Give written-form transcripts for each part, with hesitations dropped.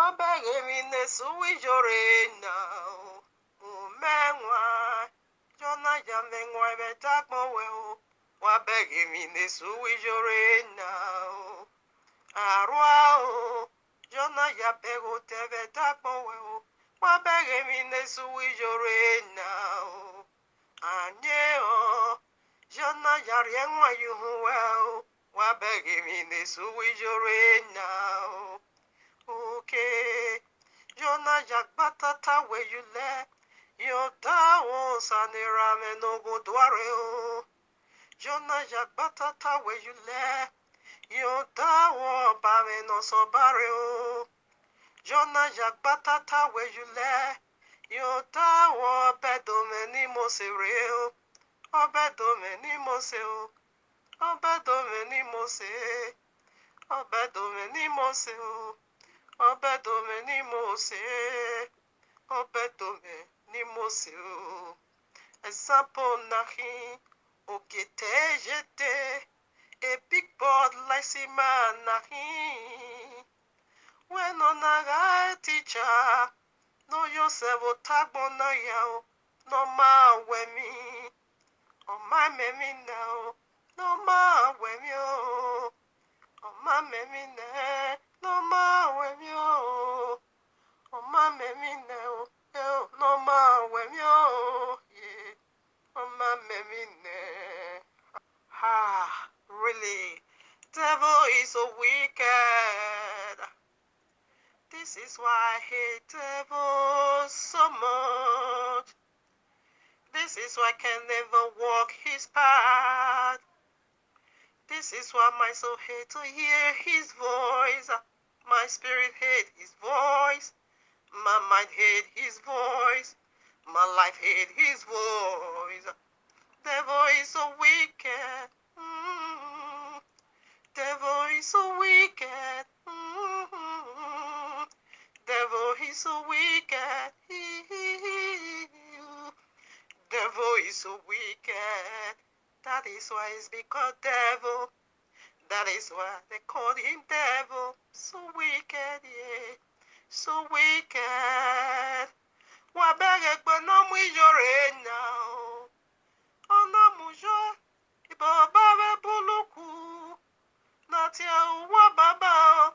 Wabegemine suwijore now. Umengwa. Jona jamengwa betakmo weo. Wabegemine suwijore now. Arwao. Jona yabego tebe takmo weo. Wabegemine suwijore now. Anyeo. Jona yariengwa yuhuweo. Wabegemine suwijore now. Okay. Jona Jakbatata where you left. Yo dawo sanirame no go dware o. Jona Jakbatata where you left. Yo dawo bame no so bare o. Jona Jakbatata where you left. Yo dawo bedome ni mo se re o. Obedome ni mo se o. Obedome ni mo se. Obedome ni mo se o. Obedome ni Mose, obedome ni Mose o. Example nahi, okete jete, a big board like Sima nahi. When on a teacher, no yourself o tagbo na yao, no ma we me, o ma me me now, no ma we me o, o ma me me ne. No ma we yo, oh ma me me no, no ma we yo, yeah, oh ma me me ne. Ah, really, devil is so wicked. This is why I hate devil so much. This is why I can never walk his path. This is why my soul hates to hear his voice. My spirit hates his voice. My mind hates his voice. My life hates his voice. Devil is so wicked. Devil is so wicked. Devil is so wicked. Devil is so wicked. That is why it's because devil. That is why they call him devil. So wicked, yeah. So wicked. Wabege no mwijore now. Ona mujo. Ibo babe buluku. Natia uwa baba.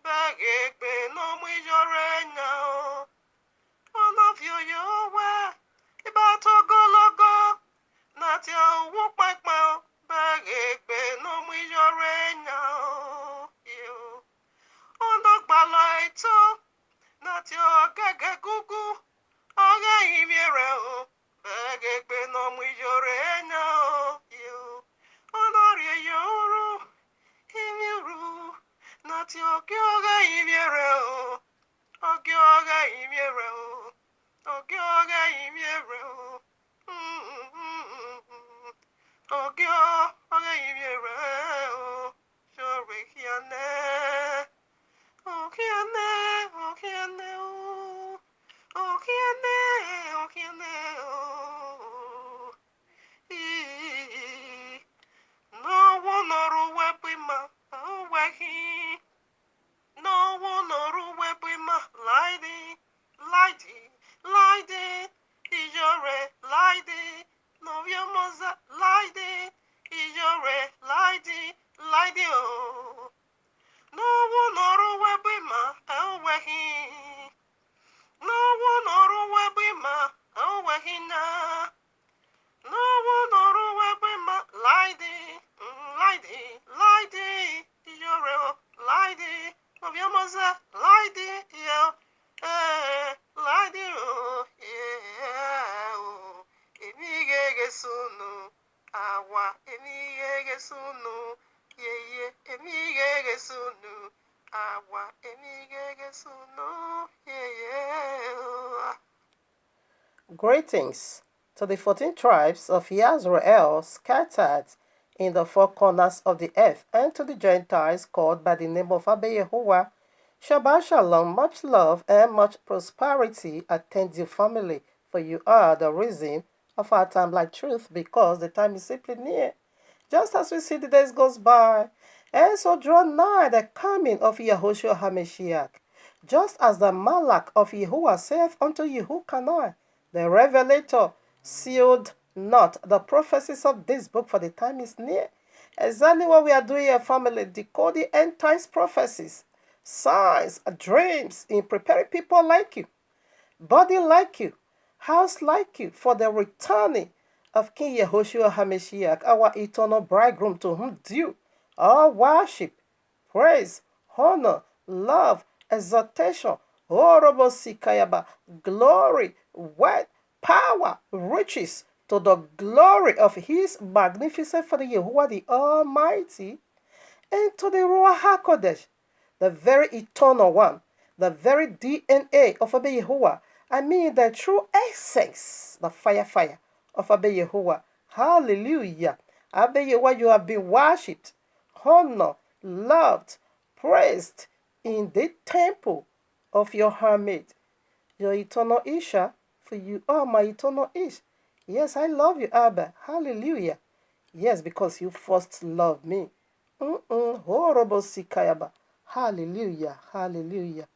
Bege no mwijore now. Ona vyo we. Iba togologo. Natia uwa kwekwe. Bege no mwijore now. You. Onda gbala ito. Natia gege gugu. Oga imiere o. Bege no mwijore now. You. Onorie yoru. Imiru. Natia oga imiere o. Oga imiere o. Oga imiere o. Oga imiere o. Sure kiane. Okiane o. Okiane o. No one or webima. Oh, wahi. No one or webima. Lady. Ijore, lady. No yamoza, lady. Ijore, lady, oh. No one or webima. Oh, wahi. No one or webima. Oh, wahina. No one or webima. Lady. Ijore, lady. No yamoza, lady, yo. Lady, oh, yeah, oh. Emigege sunu, awa, emigege sunu, yeah, emigege sunu, awa, emigege sunu, yeah. Greetings to the 14 tribes of Yisrael scattered in the four corners of the earth, and to the Gentiles called by the name of Abba Yehovah. Shabbat Shalom, much love and much prosperity attend your family, for you are the reason of our time like truth, because the time is simply near. Just as we see the days goes by, and so draw nigh the coming of Yahushua HaMashiach. Just as the Malach of Yahuwah saith unto Yehukanai, the revelator, sealed not the prophecies of this book, for the time is near. Exactly what we are doing here, family, decoding end times prophecies, signs, dreams, in preparing people like you, body like you, house like you, for the returning of King Yehoshua HaMashiach, our eternal bridegroom, to whom due all worship, praise, honor, love, exaltation, horrible sikayaba, glory, wealth, power, riches, to the glory of his magnificent Father Yahuwah the Almighty, and to the Ruach HaKodesh, the very eternal one, the very DNA of Abba Yahuwah. I mean the true essence, the fire of Abba Yahuwah. Hallelujah. Abba Yahuwah, you have been worshipped, honored, loved, praised in the temple of your hermit, your eternal Isha, for you are my eternal Ish. Yes, I love you, Abba. Hallelujah. Yes, because you first loved me. Horrible sikayaba. Hallelujah. Hallelujah.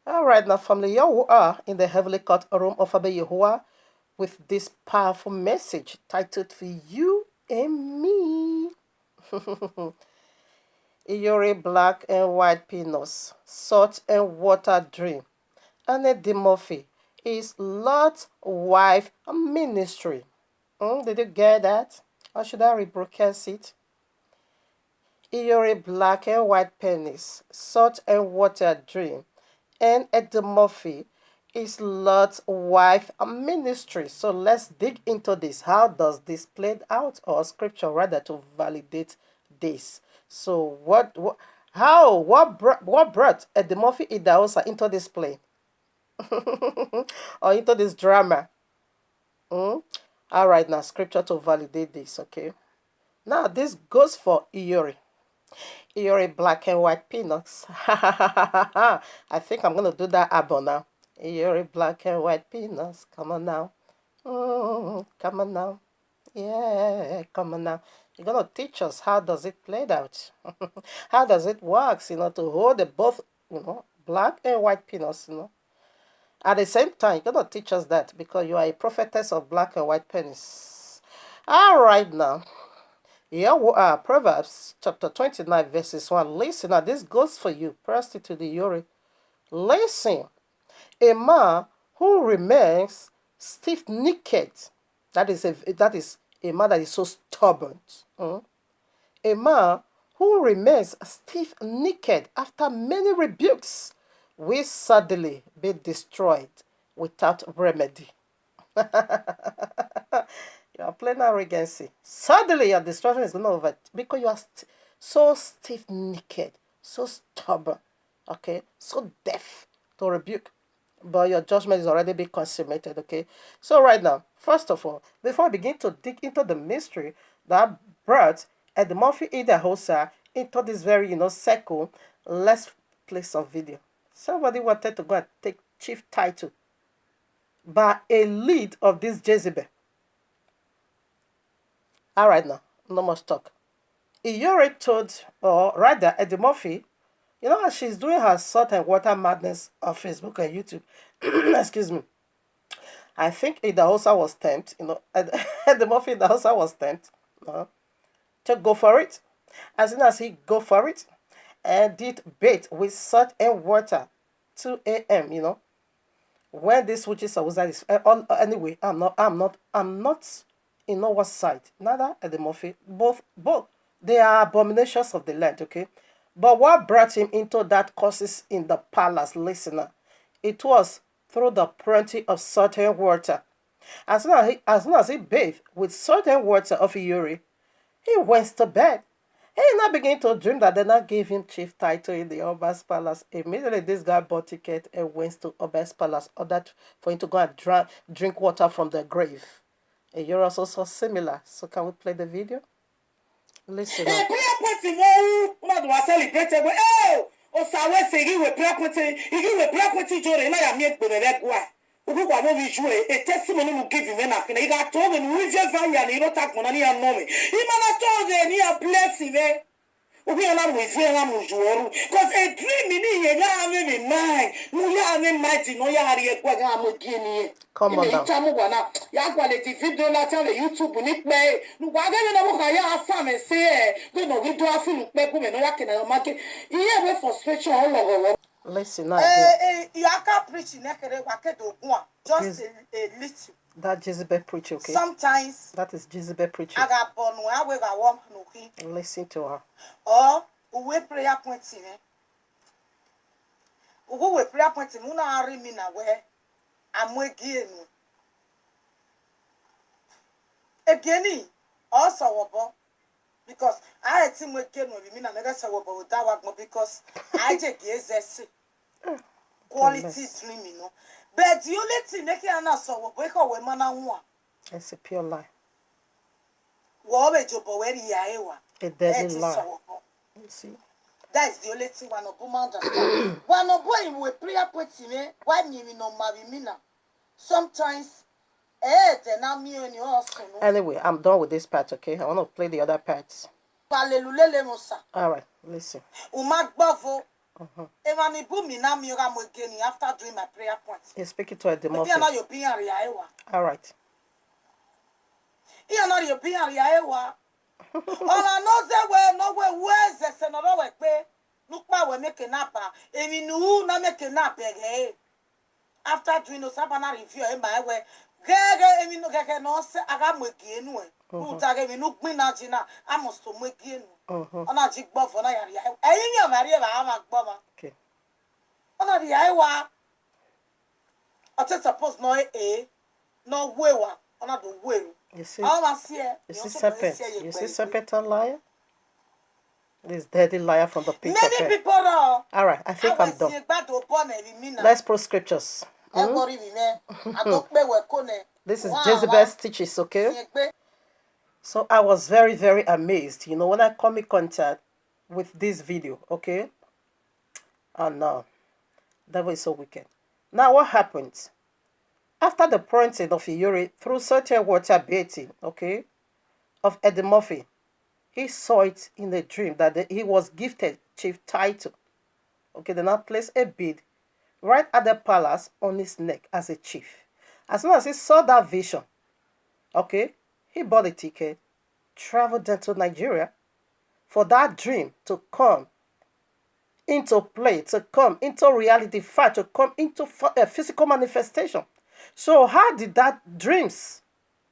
All right, now, family, here we are in the heavenly court room of Abba Yahuwah with this powerful message titled For You and Me. Iyori Black and White Peanuts, Salt and Water Dream. Annette D. Murphy is Lord's wife ministry. Did you get that? Or should I rebroadcast it? Iyori Black and White Penis, Salt and Water Dream, and Eddie Murphy is Lord's wife ministry. So let's dig into this. How does this play out, or scripture rather, to validate this? So what brought Eddie Murphy Idahosa into this play or into this drama? All right, now scripture to validate this. Okay, now this goes for Iyori. Iyori Black and White Peanuts. I think I'm going to do that abo now. Iyori Black and White Peanuts. Come on now. Come on now. Yeah, come on now. You're going to teach us how does it play out. How does it work, to hold the both, black and white peanuts, At the same time, you're going to teach us that because you are a prophetess of black and white penis. All right now. Here we are, Proverbs chapter 29, verses 1. Listen, now this goes for you, prostitute Iyori. Listen, a man who remains stiff-necked, that is a man that is so stubborn. A man who remains stiff-necked after many rebukes will suddenly be destroyed without remedy. You are playing arrogancy. Suddenly your destruction is going to over because you are so stiff-necked, so stubborn, okay, so deaf to rebuke. But your judgment is already been consummated, okay? So right now, first of all, before I begin to dig into the mystery that brought Eddie Murphy Idahosa into this very, circle, let's play some video. Somebody wanted to go and take chief title by a lead of this Jezebel. All right now, no more talk. Iyori told, or rather, Eddie Murphy, as she's doing her salt and water madness on Facebook and YouTube. Excuse me. I think Idahosa was tempted, Eddie Murphy Idahosa was tempted to go for it. As soon as he go for it, and did bait with salt and water, 2 a.m. When this witches are is anyway, I'm not what side. Neither Eddie Murphy. Both they are abominations of the land, okay? But what brought him into that causes in the palace, it was through the plenty of salt and water. As soon as he bathed with salt and water of Iyori, he went to bed. He now began to dream that they now gave him chief title in the Oba's palace. Immediately, this guy bought ticket and went to Oba's palace, ordered for him to go and drink water from the grave. And you're also so similar. So can we play the video? Listen up. Ukukwa bo visual a testimony will give you when I can got told and we just value and you don't talk money and know me. Even I told them you bless him. We are not with them because a dream in here, mai no ya ne mighty no ya ari ekwa ga mo gini Come on now. ita mo wana ya gwa le di video la tele YouTube ni pe no gwa ga na mo ka ya afa me se go no video afi nu pe ku me no ya ke na ma ke iye we frustration all over. Listen now again. You can't preach in ekere wa ke do gun just a little. That Jezebel preach, okay? Sometimes That is Jezebel preaching. I got born where we got warm no ki. Listen to her. Or we prayer point in we prayer point in una ari mi na we amwe gienu. Again, also wobo because I had seen we gienu we mean na nega sa wobo that work because I just get quality dream, you know. But the only thing they can answer wobo e ko we mana nwa. It's a pure lie. Wo be jobo we ri ya ewa. A deadly lie. You see? That is the only thing one of them understand. One of them we prayer point me, one you no marry me now. Sometimes, then I'm me and you also. Anyway, I'm done with this part, okay? I want to play the other parts. Hallelujah, Musa. All right, listen. Umak bavo. Evani bumi na mi ora mo again after doing my prayer points. You're speaking to a demon. Maybe now you're being a riaewa. All right. You're not you're being a riaewa. Ona no ze we no we weze se no we pe nukpa we make napa emi nu na make napa ge after doing no sabana review e ma we gege emi no gege no se aga mo gie nu e uta ge mi nu gbin na ji na amosto mo gie nu ona ji gbo fo na yari eyin yan mari e ba ma gbo ma Okay. ona ri ai wa o te suppose no no we wa ona do we. You see serpent. You see serpent and liar? This dirty liar from the pit Many of hell. people are. All right, I think I'm done. Let's pro scriptures. This is Jezebel's teachings, okay? So I was very, very amazed, you know, when I come in contact with this video, okay? And now, devil is so wicked. Now what happens? After the pouring of Uri through certain water bathing, okay, of Eddie Murphy, he saw it in a dream that he was gifted chief title. Okay, they now placed a bead right at the palace on his neck as a chief. As soon as he saw that vision, okay, he bought a ticket, traveled down to Nigeria for that dream to come into play, to come into reality, fact, to come into a physical manifestation. So how did that dreams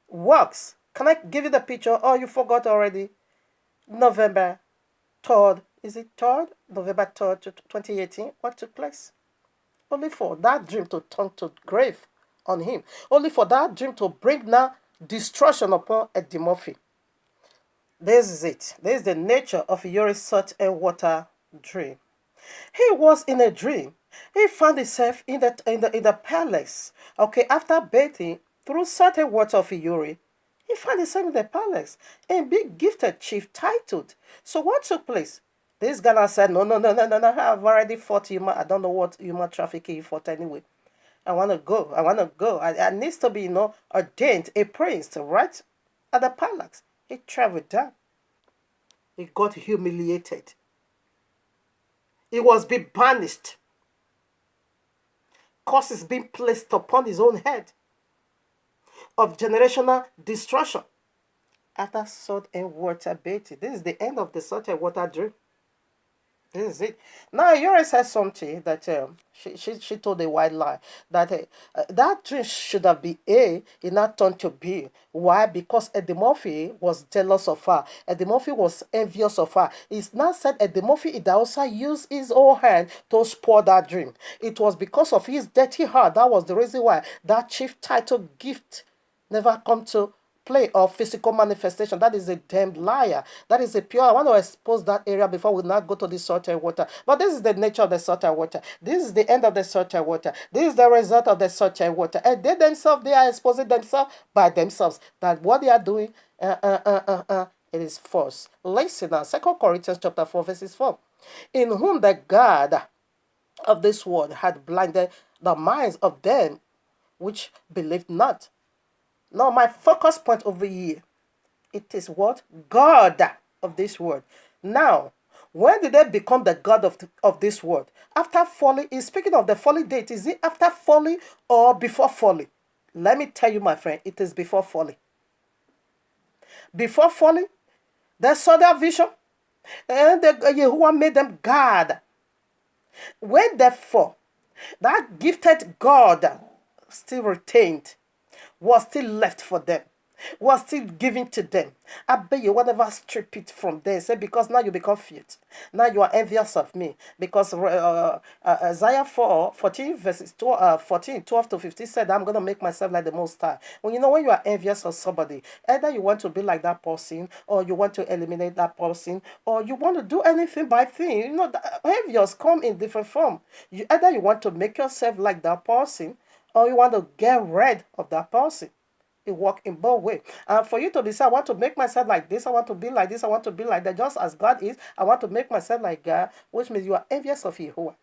works? Can I give you the picture? Oh, you forgot already. November 3rd. Is it 3rd? November 3rd, 2018. What took place? Only for that dream to turn to grave on him. Only for that dream to bring now destruction upon Eddie Murphy. This is it. This is the nature of Uri's salt and water dream. He was in a dream. He found himself in the palace. Okay, after bathing through certain water of Uri, he found himself in the palace and being gifted chief titled. So what took place? This guy said, no, I've already fought human. I don't know what human trafficking he fought anyway. I want to go. I needs to be, ordained a prince, right? At the palace. He traveled down. He got humiliated. He was being banished. Curses being placed upon his own head of generational destruction after salt and water bathing. This is the end of the salt and water dream. This is it. Now, Uri said something that she told a white lie that that dream should have been A, it not turned to B. Why? Because Eddie Murphy was jealous of her. Eddie Murphy was envious of her. It's not said Eddie Murphy it also used his own hand to spoil that dream. It was because of his dirty heart. That was the reason why that chief title gift never come to play or physical manifestation. That is a damned liar. That is a pure. I want to expose that area before we now go to the salt and water. But this is the nature of the salt and water. This is the end of the salt and water. This is the result of the salt and water. And they themselves, they are exposing themselves by themselves. That what they are doing, it is false. Listen now, 2 Corinthians chapter 4, verses 4. In whom the God of this world had blinded the minds of them which believed not. Now, my focus point over here, it is what? God of this world. Now, When did they become the God of this world? After falling, is speaking of the falling date, is it after falling or before falling? Let me tell you, my friend, it is before falling. Before falling, they saw their vision, and Yahuwah made them God. When therefore that gifted God still retained, was still left for them, was still given to them. I bet you whatever strip it from there. Say, because now you become fit. Now you are envious of me. Because Isaiah 14 verses 12 to 15 said, I'm going to make myself like the Most High. When when you are envious of somebody, either you want to be like that person, or you want to eliminate that person, or you want to do anything by thing. Envious come in different form. Either you want to make yourself like that person, or you want to get rid of that person. It work in both ways. And for you to decide, I want to make myself like this, I want to be like this, I want to be like that, just as God is, I want to make myself like God, which means you are envious of Yahuwah.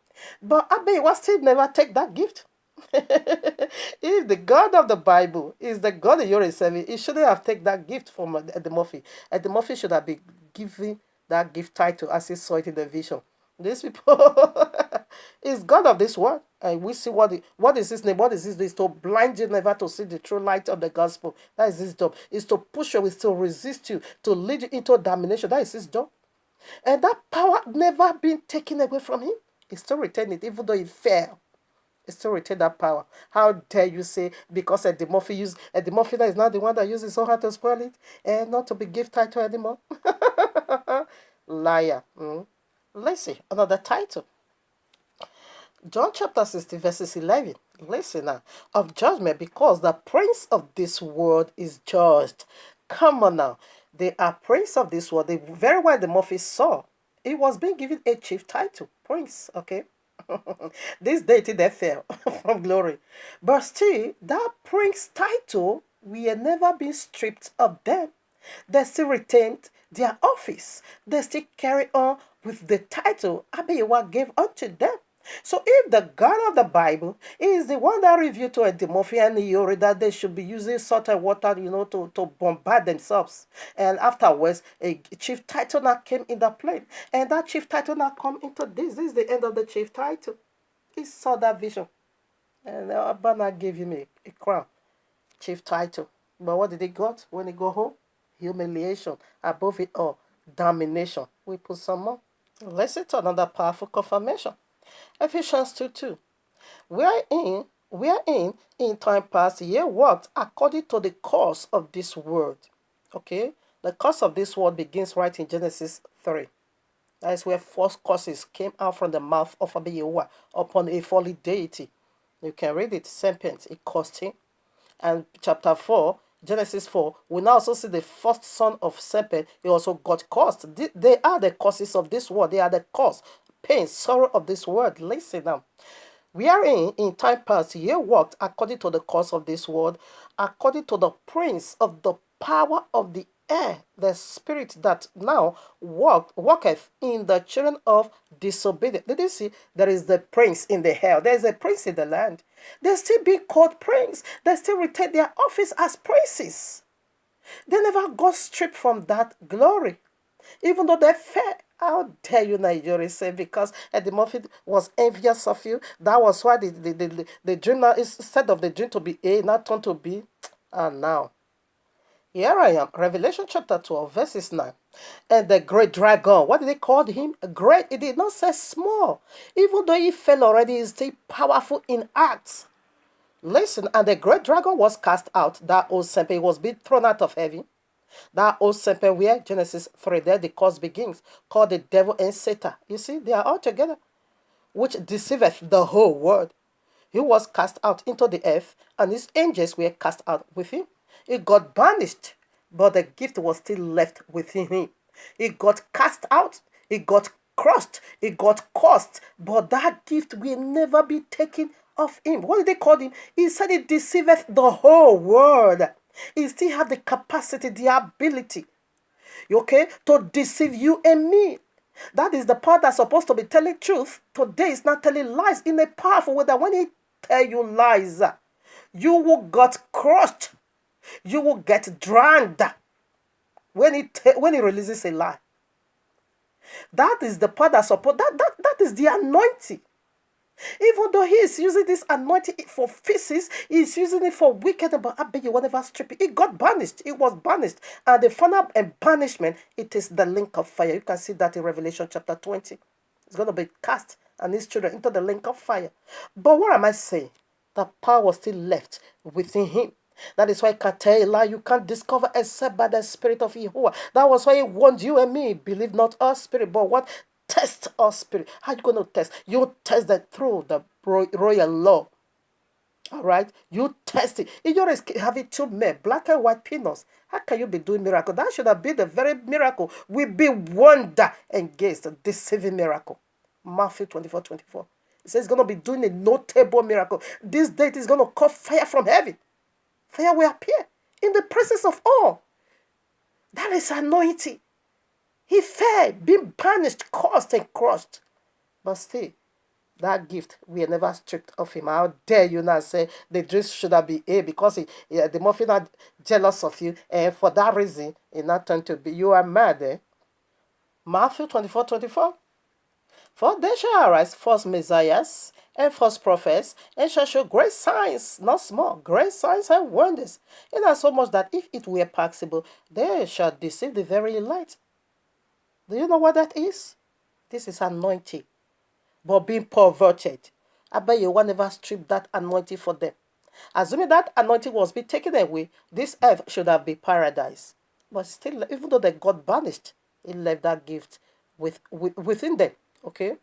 But Abba was still never take that gift. If the God of the Bible is the God that you're serving, he shouldn't have taken that gift from Eddie Murphy. Eddie Murphy should have been giving that gift title as he saw it in the vision. These people is God of this world. And we see what is his name, what is his name, is to blind you never to see the true light of the gospel. That is his job. Is to push you, is to resist you, to lead you into damnation. That is his job. And that power never been taken away from him. He still retained it, even though he fell. He still retained that power. How dare you say, because Eddie Murphy is not the one that uses so hard to spoil it, and not to be gift title anymore? Liar. Let's see another title. John chapter 16 verses 11. Listen now. Of judgment, because the prince of this world is judged. Come on now. They are prince of this world. The very well the Murphy saw. He was being given a chief title. Prince. Okay. This deity they fell from glory. But still, that prince title will never be stripped of them. They still retained their office. They still carry on with the title Abiyawa gave unto them. So if the God of the Bible is the one that revealed to Eddie Murphy and Yori that they should be using salt and water, to bombard themselves, and afterwards a chief title now came in the plane, and that chief title now come into this. This is the end of the chief title. He saw that vision, and Abba gave him a crown, chief title. But what did he got when he go home? Humiliation. Above it all, domination. We put some more. Let's see to another powerful confirmation. Ephesians 2:2. Wherein in time past ye walked according to the course of this world. Okay? The course of this world begins right in Genesis 3. That is where false curses came out from the mouth of Abiyawa upon a fallen deity. You can read it. Serpent, it caused him. And chapter 4, Genesis 4, we now also see the first son of serpent. He also got cursed. They are the causes of this world. They are the cause, pain, sorrow of this world. Listen now. Wherein in time past ye walked according to the course of this world, according to the prince of the power of the air, the spirit that now walketh in the children of disobedience. Did you see? There is the prince in the hell. There is a prince in the land. They still being called prince. They still retain their office as princes. They never got stripped from that glory, even though they fell. How dare you, Nigeria, say because Eddie Murphy was envious of you? That was why the dream now, instead of the dream to be A, not turned to B. And now, here I am, Revelation chapter 12, verses 9. And the great dragon, what did they call him? Great. It did not say small. Even though he fell already, he's still powerful in acts. Listen, and the great dragon was cast out, that old serpent was being thrown out of heaven. That old serpent where Genesis 3, there the curse begins, called the devil and Satan. You see, they are all together, which deceiveth the whole world. He was cast out into the earth, and his angels were cast out with him. He got banished, but the gift was still left within him. He got cast out, he got crushed, he got cursed, but that gift will never be taken off him. What did they call him? He said it deceiveth the whole world. He still have the capacity, the ability, okay, to deceive you and me. That is the part that's supposed to be telling truth. Today is not telling lies in a powerful way that when he tell you lies, you will get crushed. You will get drowned when he releases a lie. That is the part that support that is the anointing. Even though he is using this anointing for physics, he is using it for wicked, but I bet you whatever strip it got banished. It was banished. And the final banishment, it is the link of fire. You can see that in Revelation chapter 20. It's going to be cast and his children into the link of fire. But what am I saying? The power was still left within him. That is why I can tell you lie you can't discover except by the spirit of Jehovah. That was why he warned you and me. Believe not our spirit, but what? Test our spirit. How are you going to test? You test that through the royal law. All right? You test it. If you're having two men, black and white peanuts, how can you be doing miracle? That should have been the very miracle. We be wonder against the deceiving miracle. Matthew 24:24. It says it's going to be doing a notable miracle. This date is going to call fire from heaven. Fire will appear in the presence of all. That is anointing. He fell, being banished, cursed, and crushed. But still, that gift we never stripped of him. How dare you now say the dress should have been A because the muffin are jealous of you, and for that reason, he not turned to be. You are mad, eh? Matthew 24:24. For there shall arise false messiahs and false prophets, and shall show great signs, not small, great signs and wonders. So much that if it were possible, they shall deceive the very elect. Do you know what that is? This is anointing, but being perverted. I bet you one never stripped that anointing for them. Assuming that anointing was being taken away, this earth should have been paradise. But still, even though they got banished, he left that gift within them. Okay?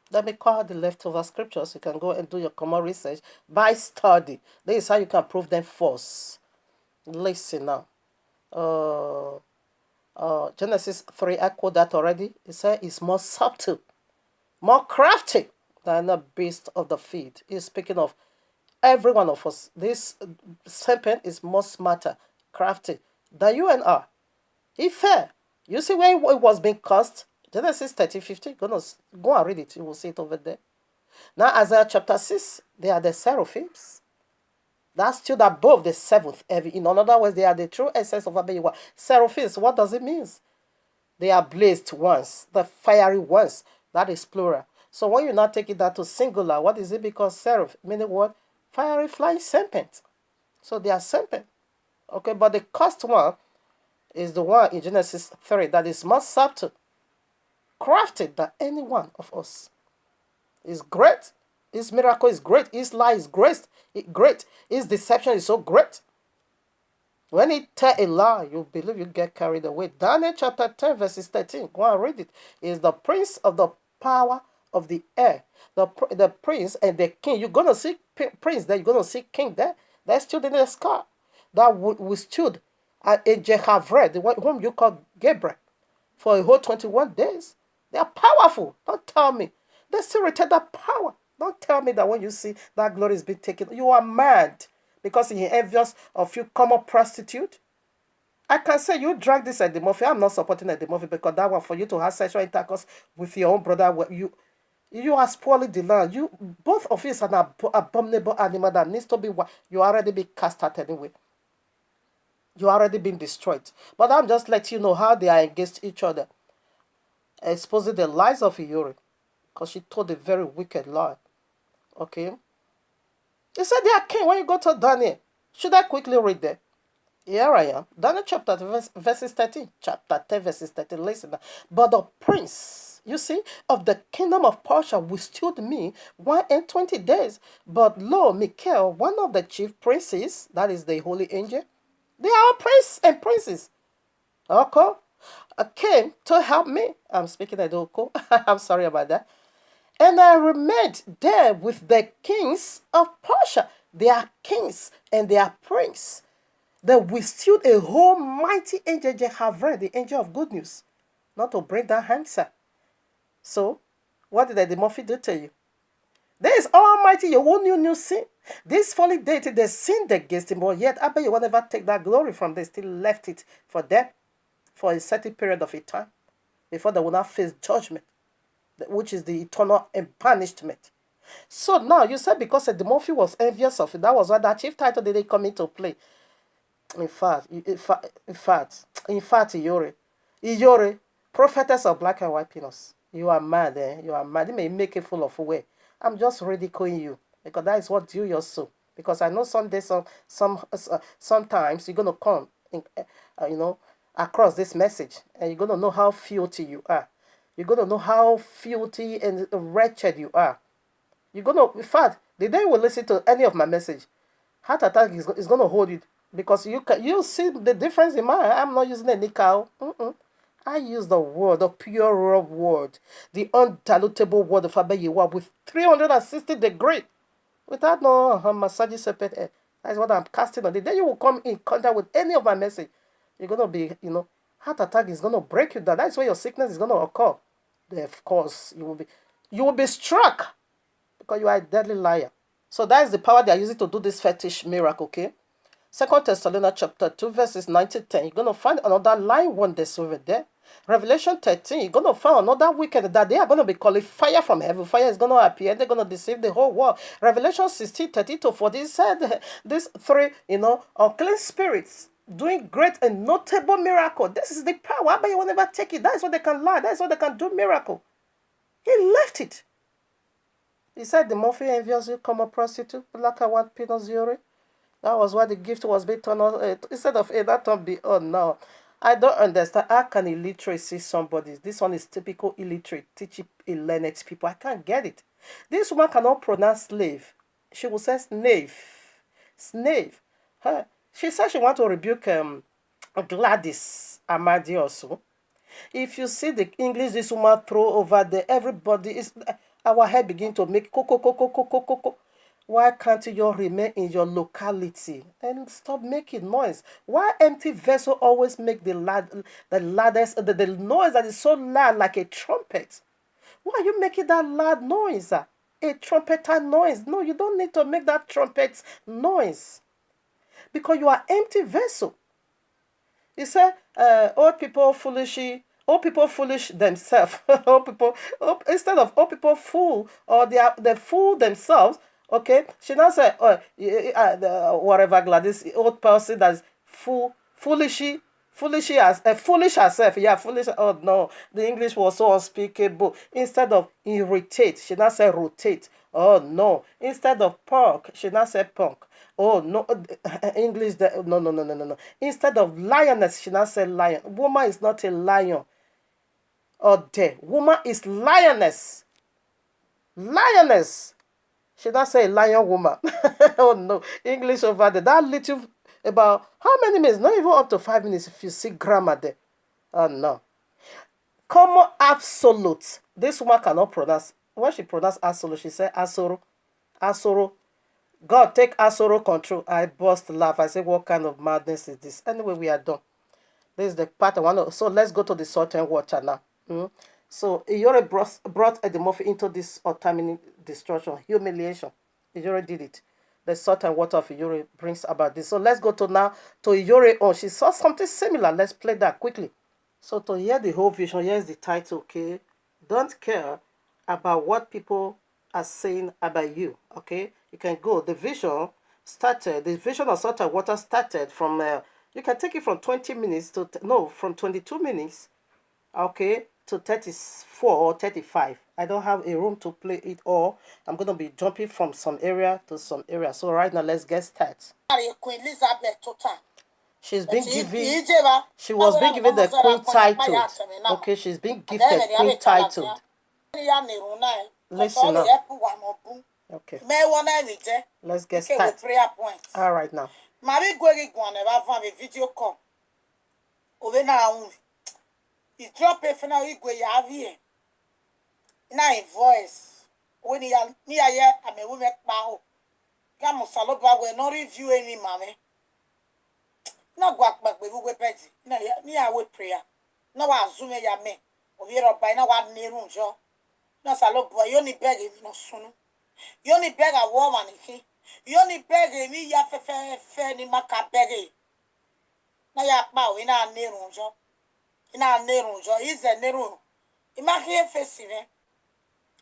Let me call the leftover scriptures. You can go and do your common research by study. This is how you can prove them false. Listen now. Genesis 3, I quote that already. It says it's more subtle, more crafty than the beast of the field. He's speaking of every one of us. This serpent is more smarter, crafty than you and I. He fell. You see where it was being cast? Genesis 30:50. Go and read it. You will see it over there. Now, Isaiah chapter 6, they are the seraphims. That's stood above the seventh heaven. In other words, they are the true essence of Abeyiwa. Seraphims, what does it mean? They are blazed ones, the fiery ones. That is plural. So when you now take it down to singular, what is it? Because seraph, meaning what? Fiery flying serpent. So they are serpent. Okay, but the cursed one is the one in Genesis 3 that is more subtle, crafted than any one of us. Is great. His miracle is great. His lie is great. His deception is so great. When he tell a lie, you believe, you get carried away. Daniel chapter 10 verses 13. Go and read it. Is the prince of the power of the air. The prince and the king. You're going to see prince there. You're going to see king there. That stood in the sky. That withstood a Jehavre, the one whom you call Gabriel, for a whole 21 days. They are powerful. Don't tell me. They still retain that power. Don't tell me that when you see that glory is being taken, you are mad because you're envious of you common prostitute. I can say you drag this at the movie. I'm not supporting at the movie because that one for you to have sexual intercourse with your own brother, you are spoiling the land. You both of you is an abominable animal that needs to be. You already be cast out anyway. You already been destroyed. But I'm just letting you know how they are against each other, exposing the lies of Iyori, because she told a very wicked lie. Okay. He said they are king when you go to Daniel. Should I quickly read that? Here I am. Daniel chapter 10 verses 13. Chapter 10 verses 13. Listen. But the prince, you see, of the kingdom of Persia withstood me 120 days. But lo, Michael, one of the chief princes, that is the holy angel, they are all princes and princes. Okay. Came to help me. I'm speaking at Oko. I'm sorry about that. And I remained there with the kings of Persia. They are kings and they are princes. They withstood a whole mighty angel, Jehavre, the angel of good news, not to bring down answer. So, what did the Murphy do to you? There is Almighty, your own new sin. This folly deity, they sinned against him, but yet, I bet you will never take that glory from them. Still left it for them for a certain period of a time before they will not face judgment, which is the eternal punishment. So now you said because the Murphy was envious of it, that was why that chief title didn't come into play. In fact, Iyori, Prophetess of Black and White Peanuts. You are mad, eh? You are mad. You may make it full of way. I'm just ridiculing you because that is what you your soul. Because I know someday, sometimes you're gonna come, across this message, and you're gonna know how filthy you are. You're gonna know how filthy and wretched you are. You're gonna, in fact, the day you will listen to any of my message, heart attack is gonna hold you because you see the difference in mine. I'm not using any cow. I use the word, the pure raw word, the undilutable word of Abayewa with 360 degree, without no massage separate air. That's what I'm casting on. The day you will come in contact with any of my message, you're gonna be, heart attack is gonna break you down. That's where your sickness is gonna occur. Then of course you will be struck because you are a deadly liar. So that is the power they are using to do this fetish miracle, okay? Second Thessalonians chapter 2, verses 9 to 10. You're going to find another line wonders over there. Revelation 13, you're going to find another wicked that they are going to be calling fire from heaven. Fire is going to appear. They're going to deceive the whole world. Revelation 16, 30 to 40 said these three, unclean spirits doing great and notable miracle. This is the power, but you will never take it. That is what they can lie. That is what they can do miracle. He left it. He said, the more fear envious you come a prostitute, black and white peanuts urine. That was why the gift was being turned on. Instead of that one be on now. I don't understand. How can illiteracy somebody? This one is typical illiterate, teaching illiterate people. I can't get it. This woman cannot pronounce slave. She will say snave. Snave. She said she want to rebuke Gladys Amadi also. If you see the English this woman throw over there, everybody is our head begin to make co. Why can't you remain in your locality and stop making noise? Why empty vessel always make the loudest, the noise that is so loud like a trumpet? Why are you making that loud noise? A trumpeter noise? No, you don't need to make that trumpet noise because you are empty vessel. He said, old people foolish themselves. Instead of old people fool, or they fool themselves. Okay, she now said, whatever Gladys, old person that is foolish herself. Yeah, foolish. Oh no, the English was so unspeakable. Instead of irritate, she now said rotate. Oh no, instead of punk, she now said punk. Oh no, English. No. Instead of lioness, she now said lion. Woman is not a lion. Oh, there. Woman is lioness. Lioness. She not say lion woman. Oh no, English over there. That little about how many minutes? Not even up to 5 minutes if you see grammar there. Oh no. Common absolute. This woman cannot pronounce. When she pronounce absolute, she said asoro. Asoro. God take asoro control. I burst laugh. I say, what kind of madness is this? Anyway, we are done. This is the part I want to. So let's go to the salt and water now. So Iyore brought Edimorphy into this autonomy destruction, humiliation. Iyore did it. The salt and water of Iyore brings about this. So let's go to Iyore own. She saw something similar. Let's play that quickly. So to hear the whole vision, here's the title, okay? Don't care about what people are saying about you, okay? You can go. The vision of salt and water started from, you can take it from 20 minutes to, from 22 minutes, okay, to 34 or 35. I don't have a room to play it all. I'm going to be jumping from some area to some area. So right now, let's get started. Queen Elizabeth total. She was being given the queen title. Okay, she's being gifted queen title. Listen up. Okay. Let's get started. All right now. He drop it for now. He go here. Now in voice. When he near here, I may we make bao. Come on, Saloba will not review any mammy. No go back with we petty. No, near with prayer. No, I zoom ya me. We are by now one near room, Joe. No, Saloba, you only beg him no soon. You only beg a woman, he. You only beg me, ya fair ni maka beg. Now ya bow in our near room, Joe. In our nerum, Joe is a nerum. Imagine facing it.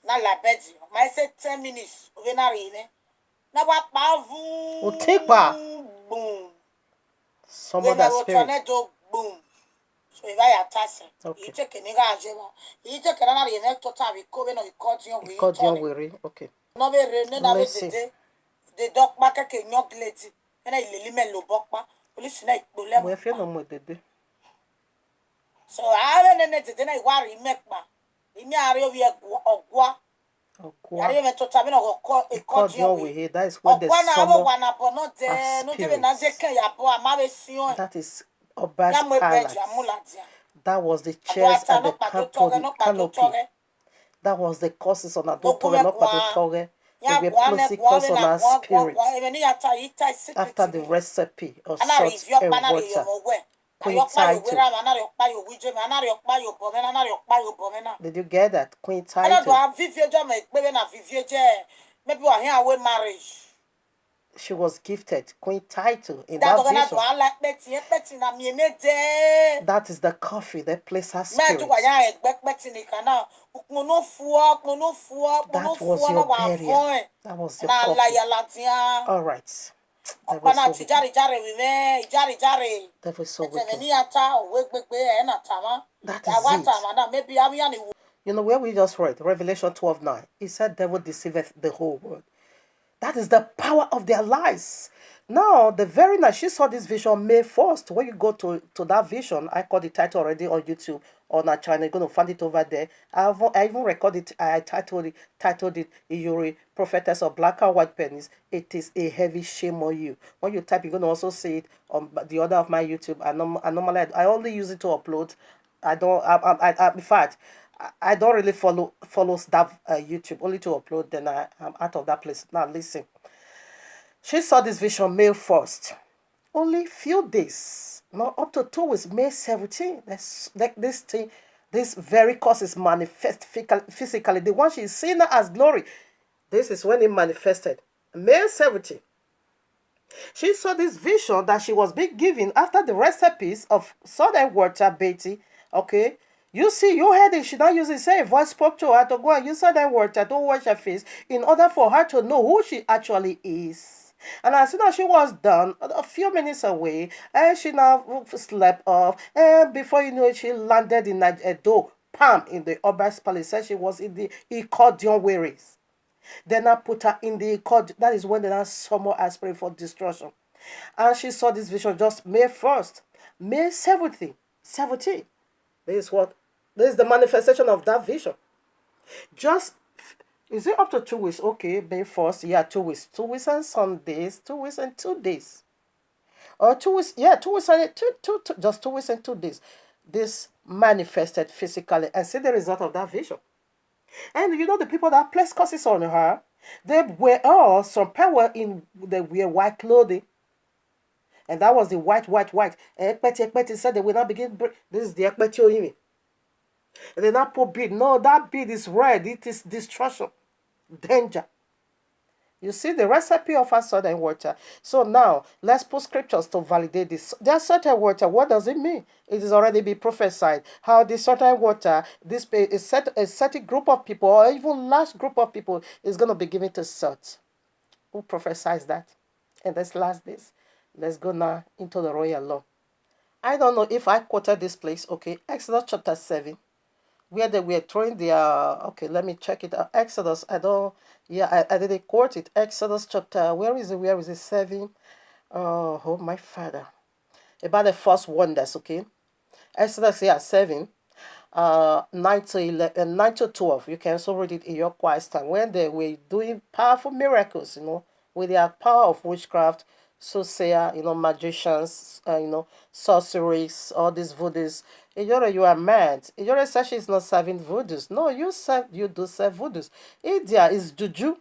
Now, la bedzi. I said 10 minutes. When I read it. Now, what bavu? Take back. Boom. Some of that spirit. Tornado boom. So if I attach it, you Okay. take a nigga ajema. You take another year total we go no record we Accordion weary. Okay. no be rene na be Let's see. the dog mark ke nyok leti. Na ileli men lo bokpa. Police na ikpole We mo. feel no more dede. So I ne dede na iwari mekpa. Imi ari obi ogwa. Yari Okwa. me total be no Accordion weary. That is where the summer that is Oba's palace. That was the chairs and the canopy. That was the causes on Adotore, not Padotore. They were placing curse on our spirit after the recipe of salt and water. Queen title. Did you get that? Queen title. She was gifted Queen title in that vision. That is the coffee that placed her spirit. That was your burial. That was your coffee. All right. That was so wicked. That was so wicked. That is it. You know where we just read, Revelation 12:9. It said, devil deceiveth the whole world. That is the power of their lies. Now, the very night she saw this vision, May 1st, when you go to that vision, I called the title already on YouTube, on our channel. You're going to find it over there. I even recorded it. I titled it, Iyuri, Prophetess of Black and White Pennies. It is a heavy shame on you. When you type, you're going to also see it on the other of my YouTube. I normally, I only use it to upload. I don't, in fact, I don't really follow that YouTube, only to upload. Then I'm out of that place. Now listen. She saw this vision May 1st. Only few days, not up to 2 weeks, May 17. This very cause is manifest physically. The one she's seen as glory. This is when it manifested. May 17. She saw this vision that she was being given after the recipes of salt and water, Betty. Okay. You see, you heard it. She don't use it. Say a voice spoke to her to go and use salt and water to wash her face in order for her to know who she actually is. And as soon as she was done, a few minutes away, and she now slept off. And before you know it, she landed in a door, palm in the Ober's palace. Said she was in the accordion wearies. Then I put her in the accordion. That is when they now summon her spirit for destruction. And she saw this vision just May 1st. May 17. This is the manifestation of that vision. Just, is it up to 2 weeks? Okay, May 1st. Yeah, 2 weeks. 2 weeks and some days. 2 weeks and 2 days. Or 2 weeks. Yeah, 2 weeks and just 2 weeks and 2 days. This manifested physically. And see the result of that vision. And you know the people that placed curses on her, they were all some power in they wear white clothing. And that was the white. Ekpeti said they will not begin. This is the Ekpeti Oyimi. And they not put bead. No, that bead is red. It is destruction. Danger. You see the recipe of our salt and water. So now, let's put scriptures to validate this. There's salt and water. What does it mean? It is already been prophesied. How the salt and water, a certain group of people, or even large group of people, is going to be given to salt. Who prophesies that? And this last days. Let's go now into the royal law. I don't know if I quoted this place. Okay, Exodus chapter 7. Where they were throwing their, okay, let me check it out. Exodus, I didn't quote it. Exodus chapter, where is it? 7. Oh, my father. About the first wonders, okay? Exodus, 7. 9 to 11, 9 to 12. You can also read it in your quiet time. When they were doing powerful miracles, with their power of witchcraft, soothsayer, magicians, sorceries, all these voodoos. You are mad. Ijore says she's not serving voodoos. No, you do serve voodoos. India is juju.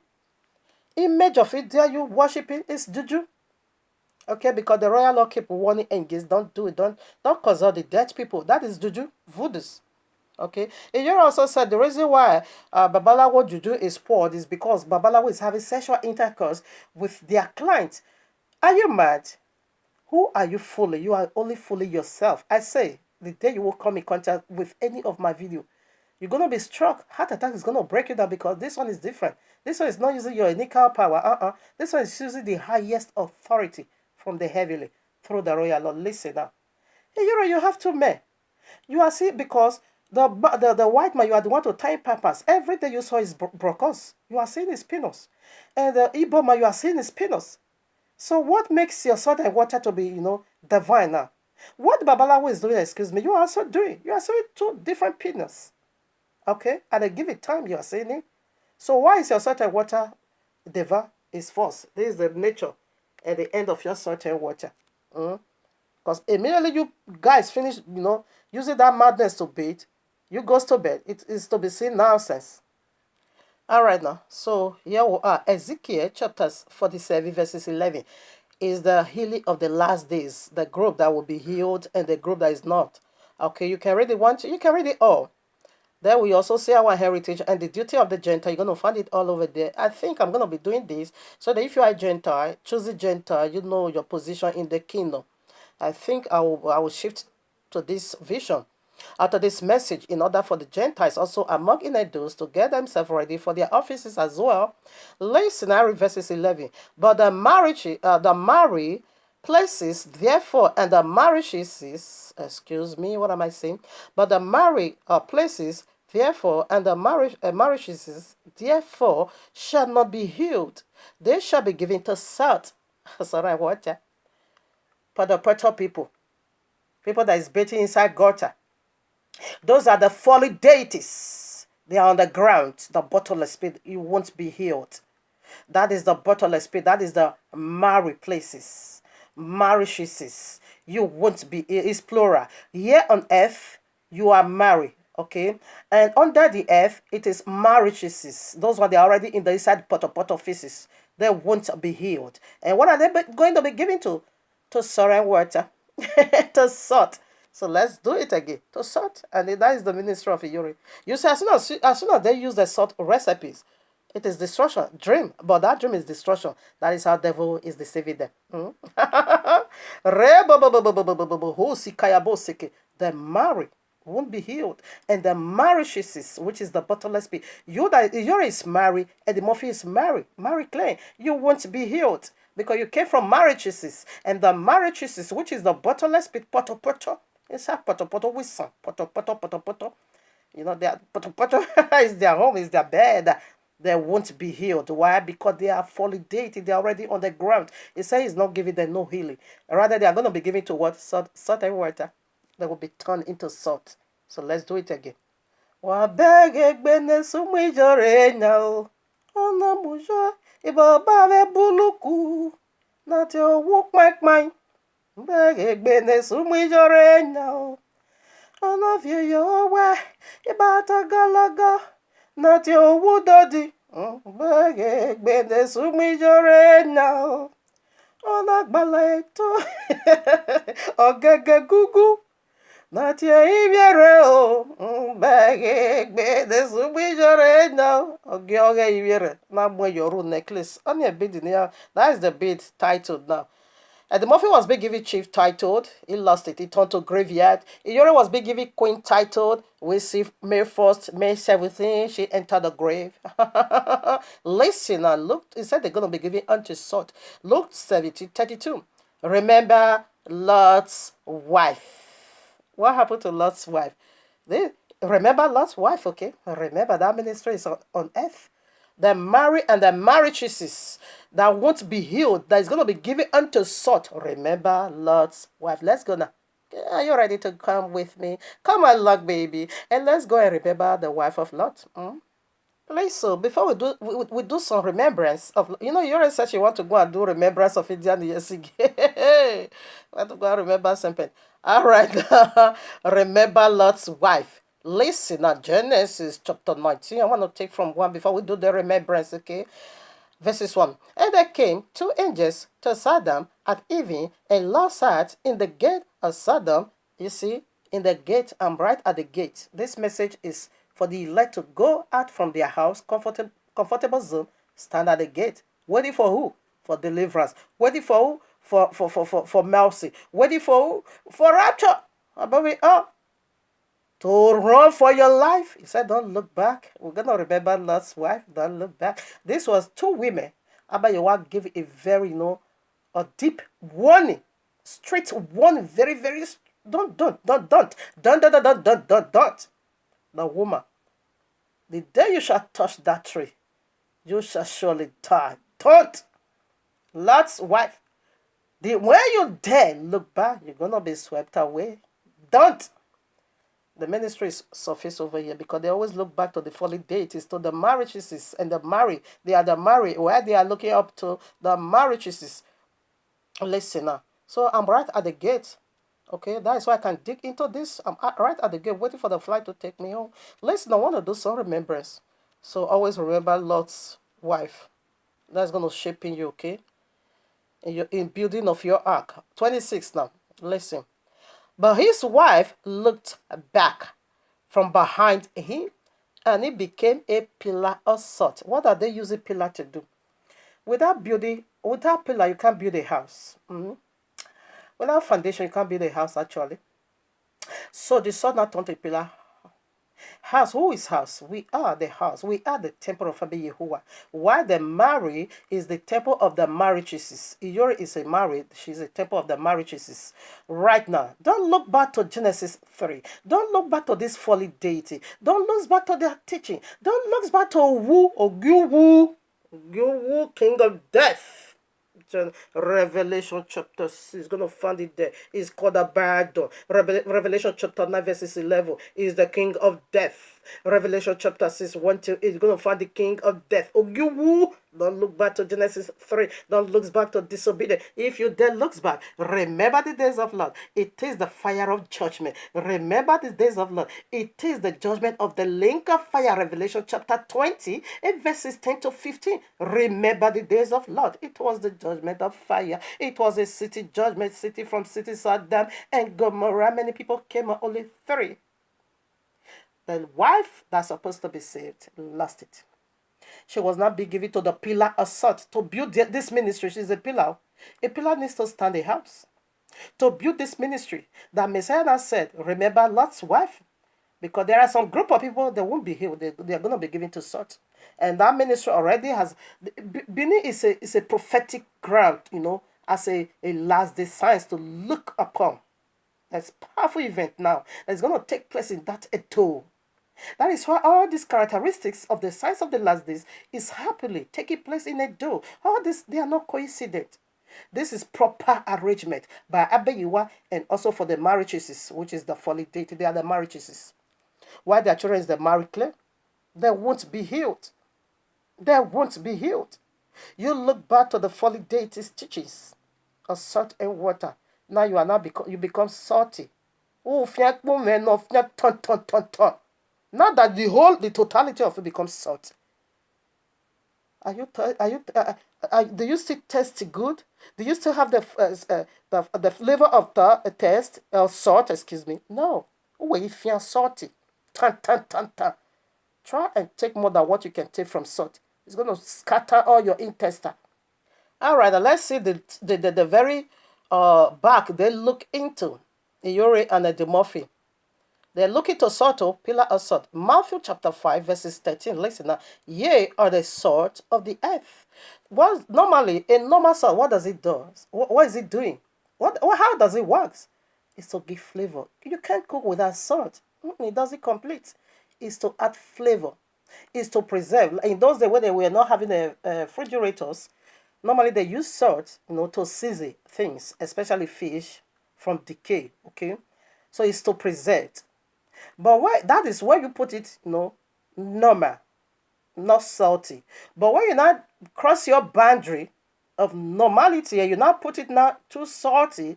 Image of India you worshiping is juju. Okay, because the royal law keep warning against, don't do it, don't cause all the dead people. That is juju, voodoos. Okay, Ijore also said the reason why Babalawo juju is poor is because Babalawo is having sexual intercourse with their clients. Are you mad? Who are you fooling? You are only fooling yourself. I say, the day you will come in contact with any of my video, you're going to be struck. Heart attack is going to break you down because this one is different. This one is not using your unique power. This one is using the highest authority from the heavenly through the royal law. Listen now. Hey, you have two men. You are seeing because the white man, you are the one to tie pampers. Every day you saw his brocos. You are seeing his penis. And the Igbo man, you are seeing his penis. So what makes your salt and water to be, divine now? What Babalawo is doing, excuse me, you are also doing. You are seeing two different penis. Okay? And they give it time, you are saying it. So why is your salt and water deva is false? This is the nature at the end of your salt and water. Because immediately you guys finish, using that madness to bathe, you goes to bed. It is to be seen nonsense. All right now. So here we are. Ezekiel chapters 47 verses 11 is the healing of the last days. The group that will be healed and the group that is not. Okay, you can read it once. You can read it all. There we also see our heritage and the duty of the Gentile. You're going to find it all over there. I think I'm going to be doing this so that if you are a Gentile, choose a Gentile, you know your position in the kingdom. I think I will shift to this vision, after this message, in order for the Gentiles also among Inedos to get themselves ready for their offices as well. Listen, I read verses 11. But the married places, therefore, and the marriages, excuse me, what am I saying? But the married places, therefore, and the marriages, therefore, shall not be healed. They shall be given to salt. Sorry, what? For the Puerto people that is bathing inside gutter. Those are the folly deities. They are on the ground. The bottomless pit, you won't be healed. That is the bottomless pit. That is the married places. Marriages. You won't be, it's plural. Here on earth, you are married. Okay, and under the earth, it is marriages. Those are they already in the inside poto faces. They won't be healed. And what are they going to be given to? To salt and water, to salt. So let's do it again. To salt, and that is the ministry of Iyore. You see, as soon as they use the salt recipes, it is destruction, dream. But that dream is destruction. That is how devil is deceiving them. The marry won't be healed, and the marriages, which is the bottomless pit. Iyore is married, and the Murphy is married. Married clean. You won't be healed. Because you came from marriages, and the marriages, which is the bottomless pit, poto. It's a poto whistle, poto. Their poto is their home, is their bed. They won't be healed. Why? Because they are fully dated. They are already on the ground. It says it's not giving them no healing. Rather, they are going to be given to what? Salt and water. They will be turned into salt. So let's do it again. Ibabave buluku na te owu kpankpan begbe nesumu ijore nya onofie yowe ibata galaga na te owu dodi begbe nesumu ijore nya onagbala eto ogege gugu na te ibiere o begbe nesumu ijore nya oge ibiere na mwe yoru necklace only a bid in here. That is the bid titled now. And the Murphy was being given chief titled. He lost it. He turned to graveyard. Iyore was being given queen titled. We see May 1st, May 17th, she entered the grave. Listen and look. He said they're going to be given unto salt. Luke 17:32. Remember Lot's wife. What happened to Lot's wife? Remember Lot's wife, okay? Remember that ministry is on earth. The marry and the marriages that won't be healed, that is going to be given unto salt. Remember Lot's wife. Let's go now. Are you ready to come with me? Come on, Lot, baby. And let's go and remember the wife of Lot. Please, so before we do some remembrance of, you already said you want to go and do remembrance of Indian years ago. Want to go and remember something. All right. Remember Lot's wife. Listen now, Genesis chapter 19. I want to take from 1 before we do the remembrance, okay? Verses 1. And there came 2 angels to Sodom at even, and Lot sat in the gate of Sodom. You see, in the gate, I'm right at the gate. This message is for the elect to go out from their house, comfortable zone, stand at the gate. Waiting for who? For deliverance. Waiting for who? For mercy. Waiting for who? For rapture. Above it all. To run for your life. He said, don't look back. We're going to remember Lot's wife. Don't look back. This was 2 women. Abayawa gave a very, a deep warning. Straight warning. Very, very Don't. The woman, the day you shall touch that tree, you shall surely die. Don't. Lot's wife, when you dare look back, you're gonna be swept away. Don't. The ministry is surface over here because they always look back to the folly deities, to the marriages and the marry. They are the marry where they are looking up to the marriages. Listen now. So I'm right at the gate. Okay, that is why I can dig into this. I'm right at the gate waiting for the flight to take me home. Listen, I want to do some remembrance. So always remember Lot's wife. That's going to shape in you, okay? In building of your ark. 26 now. Listen. But his wife looked back from behind him, and it became a pillar of salt. What are they using pillar to do? Without pillar, you can't build a house. Without foundation, you can't build a house, actually. So the sword not turned a pillar. House, who is house? We are the house. We are the temple of Abba Yehovah. While the Mary is the temple of the marriages. Iyori is a married. She's a temple of the marriages. Right now, don't look back to Genesis 3. Don't look back to this folly deity. Don't look back to their teaching. Don't look back to Wu or Gyu Wu, king of death. Revelation chapter 6, going to find it there. It's called Abaddon. Revelation chapter 9 verses 11 is the king of death. Revelation chapter 6 1 to 8 is going to find the king of death. Ogyuwu. Don't look back to Genesis 3. Don't look back to disobedience. If you dare look back, remember the days of Lord. It is the fire of judgment. Remember the days of Lord. It is the judgment of the link of fire. Revelation chapter 20 verses 10 to 15. Remember the days of Lord. It was the judgment of fire. It was a city judgment. City from city Sodom and Gomorrah. Many people came, only 3. The wife that's supposed to be saved lost it. She was not be given to the pillar of salt. To build this ministry, she's a pillar. A pillar needs to stand a house. To build this ministry, that Messiah said, remember Lot's wife. Because there are some group of people that won't be healed. They are going to be given to salt. And that ministry already has... Benin is a prophetic ground, as a last day science to look upon. That's a powerful event now. That's going to take place in that Eto. That is why all these characteristics of the signs of the last days is happily taking place in Edo. All this, they are not coincident. This is proper arrangement by Abeyiwa and also for the marriages, which is the folly deity. They are the marriages. Why their children is the married clay, they won't be healed. They won't be healed. You look back to the folly deity's teachings of salt and water. Now you are now you become salty. Oh, not that the totality of it becomes salt. Do you still taste good? Do you still have the flavor of the taste salt? Excuse me. No. Oh, you feel salty. Try and take more than what you can take from salt. It's going to scatter all your intestine. All right. Let's see the very back they look into Iyori and Edimorphy. They're looking to salt, pillar of salt. Matthew chapter 5, verses 13. Listen now. Ye are the salt of the earth. Normally, in normal salt, what does it do? What is it doing? How does it work? It's to give flavor. You can't cook without salt. It doesn't complete. It's to add flavor. It's to preserve. In those days when they were not having refrigerators, normally they use salt, to season things, especially fish, from decay. Okay, so it's to preserve. But that is where you put it, normal, not salty. But when you now cross your boundary of normality and you now put it now too salty,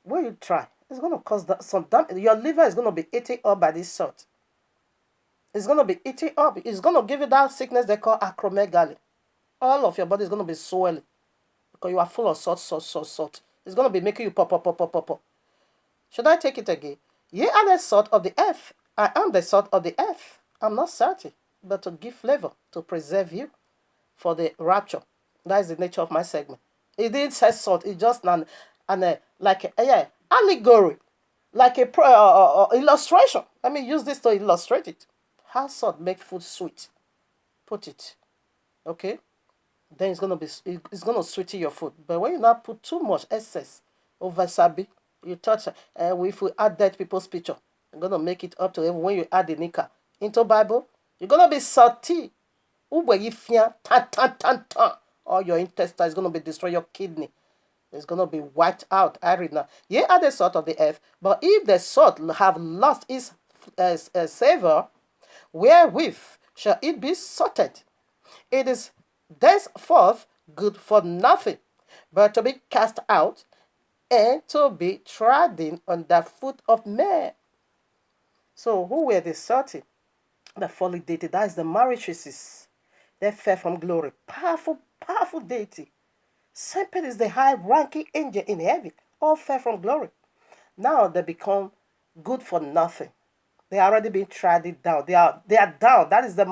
when you try, it's going to cause some damage. Your liver is going to be eaten up by this salt. It's going to be eaten up. It's going to give you that sickness they call acromegaly. All of your body is going to be swelling because you are full of salt. It's going to be making you pop. Should I take it again? Ye are the salt of the earth. I am the salt of the earth. I'm not salty, but to give flavor, to preserve you for the rapture. That is the nature of my segment. It didn't say salt. It's just allegory, like a illustration. Let me use this to illustrate it. How salt make food sweet? Put it, okay? Then it's gonna sweeten your food. But when you now put too much excess of wasabi, You touch, if we add dead people's picture, you're going to make it up to heaven. When you add the nika into Bible, you're going to be salty. Tan, tan, tan, tan. All your intestines is going to be destroyed, your kidney. It's going to be wiped out. I read now. Ye are the salt of the earth, but if the salt have lost its savor, wherewith shall it be salted? It is thenceforth good for nothing, but to be cast out and to be trodden under foot of men. So who were the salty? The fallen deity. That is the Mauritius. They fell from glory. Powerful, powerful deity. Serpent is the high-ranking angel in heaven. All fell from glory. Now they become good for nothing. They are already being trodden down. They are down. That is the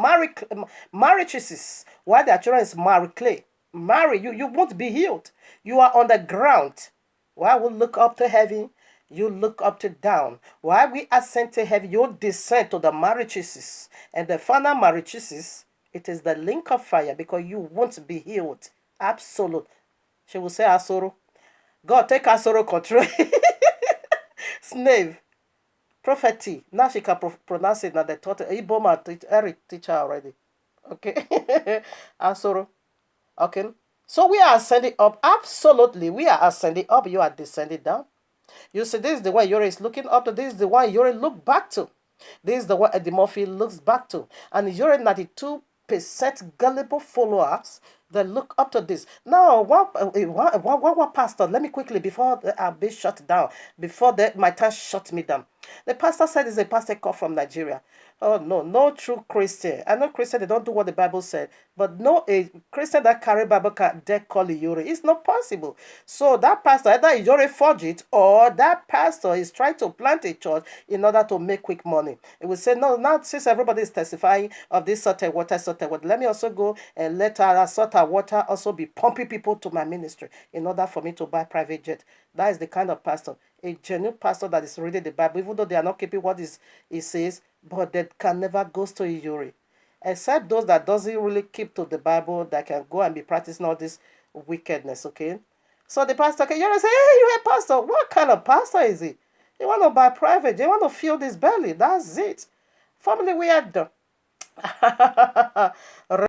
Mauritius. Why their children is Mary clay. Mary, you won't be healed. You are on the ground. Why we look up to heaven, you look up to down. While we ascend to heaven, you descend to the Mauritius. And the final Mauritius, it is the link of fire because you won't be healed. Absolute. She will say Asoro. God, take Asoro control. Snave. Prophecy. Now she can pronounce it. Now they taught Iboma, Eric teacher already. Okay. Asoro. Okay. So we are ascending up. Absolutely. We are ascending up. You are descending down. You see, this is the one Yuri is looking up to. This is the one Yuri look back to. This is the one Eddie Murphy looks back to. And Yuri 92% gullible followers that look up to this. Now, one pastor, let me quickly, before I'll be shut down, before my time shut me down. The pastor said he's a pastor called from Nigeria. Oh, no true Christian. I know Christian, they don't do what the Bible said. But no, a Christian that carry Bible can dare call Yuri. It's not possible. So that pastor, either Yuri forged it or that pastor is trying to plant a church in order to make quick money. It will say, no, now since everybody is testifying of this salted water, let me also go and let our salted water also be pumping people to my ministry in order for me to buy private jet. That is the kind of pastor. A genuine pastor that is reading the Bible, even though they are not keeping what it says, but that can never go to Yuri. Except those that doesn't really keep to the Bible, that can go and be practicing all this wickedness, okay? So the pastor can Yuri say, hey, you a pastor. What kind of pastor is he? You want to buy private, you want to fill this belly. That's it. Family, we are done.